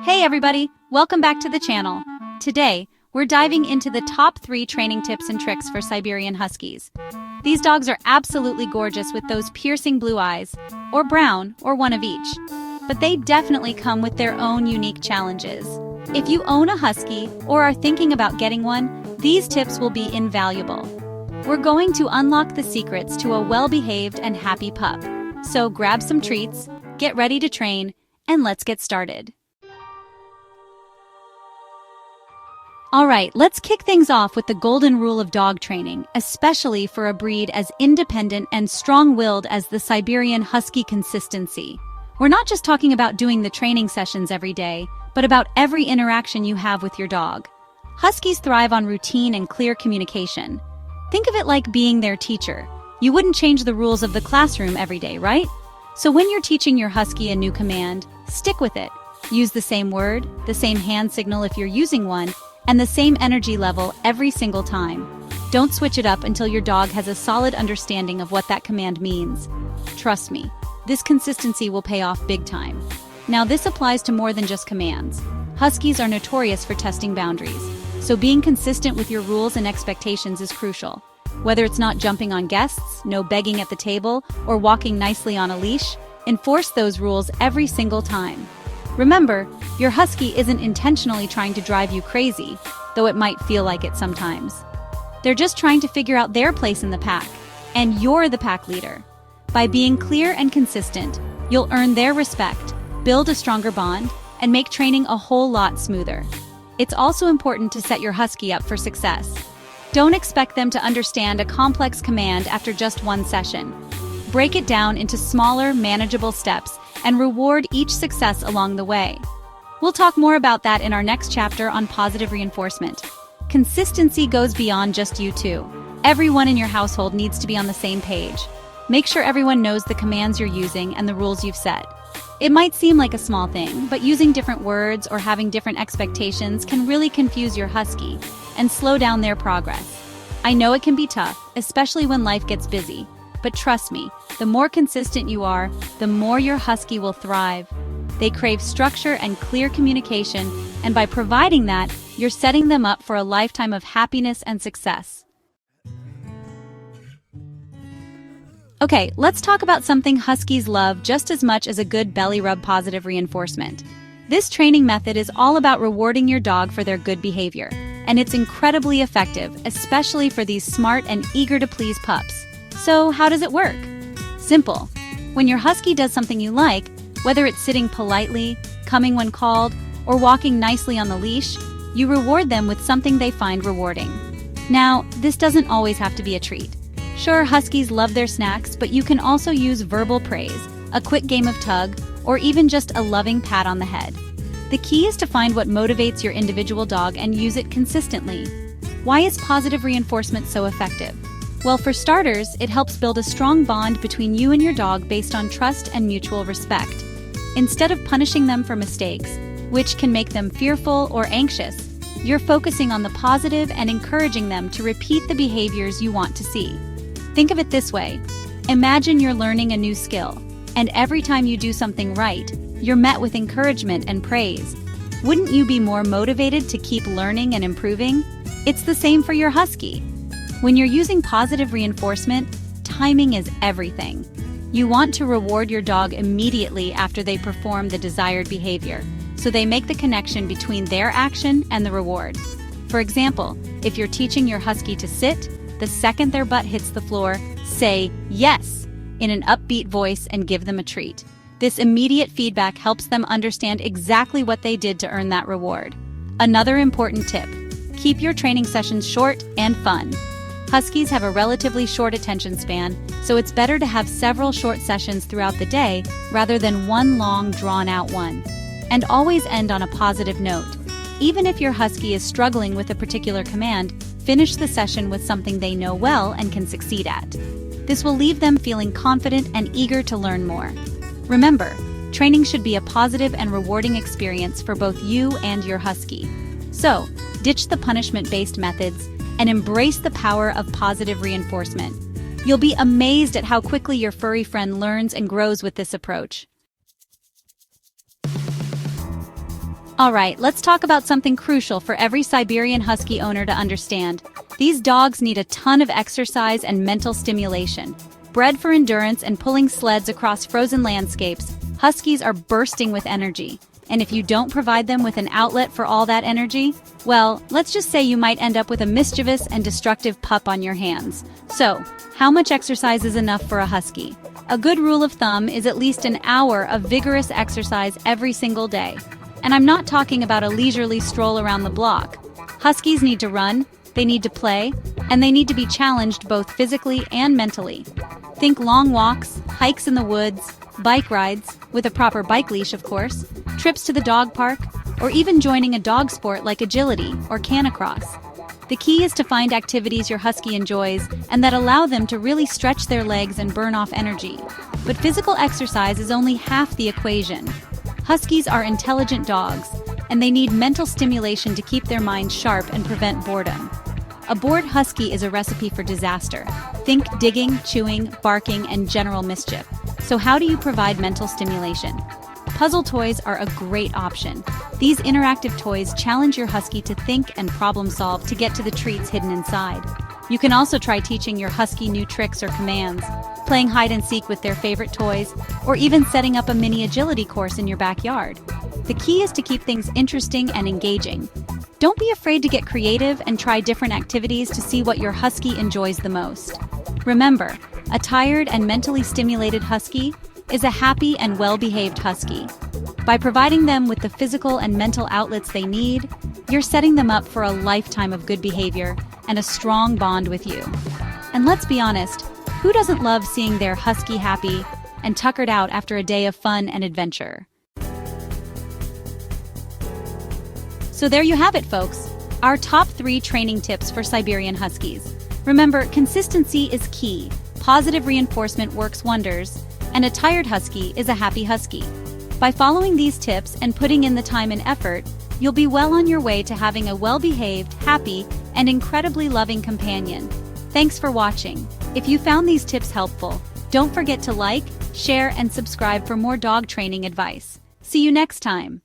Hey everybody, welcome back to the channel. Today, we're diving into the top 3 training tips and tricks for Siberian Huskies. These dogs are absolutely gorgeous with those piercing blue eyes, or brown, or one of each. But they definitely come with their own unique challenges. If you own a Husky, or are thinking about getting one, these tips will be invaluable. We're going to unlock the secrets to a well-behaved and happy pup. So grab some treats, get ready to train, and let's get started. Alright, let's kick things off with the golden rule of dog training, especially for a breed as independent and strong-willed as the Siberian Husky. Consistency. We're not just talking about doing the training sessions every day, but about every interaction you have with your dog. Huskies thrive on routine and clear communication. Think of it like being their teacher. You wouldn't change the rules of the classroom every day, right? So when you're teaching your Husky a new command, stick with it. Use the same word, the same hand signal if you're using one, and the same energy level every single time. Don't switch it up until your dog has a solid understanding of what that command means. Trust me, this consistency will pay off big time. Now, this applies to more than just commands. Huskies are notorious for testing boundaries, so being consistent with your rules and expectations is crucial. Whether it's not jumping on guests, no begging at the table, or walking nicely on a leash, enforce those rules every single time. Remember, your Husky isn't intentionally trying to drive you crazy, though it might feel like it sometimes. They're just trying to figure out their place in the pack, and you're the pack leader. By being clear and consistent, you'll earn their respect, build a stronger bond, and make training a whole lot smoother. It's also important to set your Husky up for success. Don't expect them to understand a complex command after just one session. Break it down into smaller, manageable steps and reward each success along the way. We'll talk more about that in our next chapter on positive reinforcement. Consistency goes beyond just you two. Everyone in your household needs to be on the same page. Make sure everyone knows the commands you're using and the rules you've set. It might seem like a small thing, but using different words or having different expectations can really confuse your Husky and slow down their progress. I know it can be tough, especially when life gets busy. But trust me, the more consistent you are, the more your Husky will thrive. They crave structure and clear communication, and by providing that, you're setting them up for a lifetime of happiness and success. Okay, let's talk about something Huskies love just as much as a good belly rub: positive reinforcement. This training method is all about rewarding your dog for their good behavior, and it's incredibly effective, especially for these smart and eager-to-please pups. So how does it work? Simple. When your Husky does something you like, whether it's sitting politely, coming when called, or walking nicely on the leash, you reward them with something they find rewarding. Now, this doesn't always have to be a treat. Sure, Huskies love their snacks, but you can also use verbal praise, a quick game of tug, or even just a loving pat on the head. The key is to find what motivates your individual dog and use it consistently. Why is positive reinforcement so effective? Well, for starters, it helps build a strong bond between you and your dog based on trust and mutual respect. Instead of punishing them for mistakes, which can make them fearful or anxious, you're focusing on the positive and encouraging them to repeat the behaviors you want to see. Think of it this way. Imagine you're learning a new skill, and every time you do something right, you're met with encouragement and praise. Wouldn't you be more motivated to keep learning and improving? It's the same for your Husky. When you're using positive reinforcement, timing is everything. You want to reward your dog immediately after they perform the desired behavior, so they make the connection between their action and the reward. For example, if you're teaching your Husky to sit, the second their butt hits the floor, say "yes" in an upbeat voice and give them a treat. This immediate feedback helps them understand exactly what they did to earn that reward. Another important tip: keep your training sessions short and fun. Huskies have a relatively short attention span, so it's better to have several short sessions throughout the day rather than one long, drawn-out one. And always end on a positive note. Even if your Husky is struggling with a particular command, finish the session with something they know well and can succeed at. This will leave them feeling confident and eager to learn more. Remember, training should be a positive and rewarding experience for both you and your Husky. So, ditch the punishment-based methods and embrace the power of positive reinforcement. You'll be amazed at how quickly your furry friend learns and grows with this approach. Alright, let's talk about something crucial for every Siberian Husky owner to understand. These dogs need a ton of exercise and mental stimulation. Bred for endurance and pulling sleds across frozen landscapes, Huskies are bursting with energy. And if you don't provide them with an outlet for all that energy, well, let's just say you might end up with a mischievous and destructive pup on your hands. So, how much exercise is enough for a Husky? A good rule of thumb is at least an hour of vigorous exercise every single day. And I'm not talking about a leisurely stroll around the block. Huskies need to run, they need to play, and they need to be challenged both physically and mentally. Think long walks, hikes in the woods, bike rides, with a proper bike leash of course, trips to the dog park, or even joining a dog sport like agility or canicross. The key is to find activities your Husky enjoys and that allow them to really stretch their legs and burn off energy. But physical exercise is only half the equation. Huskies are intelligent dogs, and they need mental stimulation to keep their minds sharp and prevent boredom. A bored Husky is a recipe for disaster. Think digging, chewing, barking, and general mischief. So how do you provide mental stimulation? Puzzle toys are a great option. These interactive toys challenge your Husky to think and problem solve to get to the treats hidden inside. You can also try teaching your Husky new tricks or commands, playing hide and seek with their favorite toys, or even setting up a mini agility course in your backyard. The key is to keep things interesting and engaging. Don't be afraid to get creative and try different activities to see what your Husky enjoys the most. Remember, a tired and mentally stimulated Husky is a happy and well-behaved Husky. By providing them with the physical and mental outlets they need, you're setting them up for a lifetime of good behavior and a strong bond with you. And let's be honest, who doesn't love seeing their Husky happy and tuckered out after a day of fun and adventure? So there you have it, folks. Our top 3 training tips for Siberian Huskies. Remember, consistency is key. Positive reinforcement works wonders, and a tired Husky is a happy Husky. By following these tips and putting in the time and effort, you'll be well on your way to having a well-behaved, happy, and incredibly loving companion. Thanks for watching. If you found these tips helpful, don't forget to like, share, and subscribe for more dog training advice. See you next time.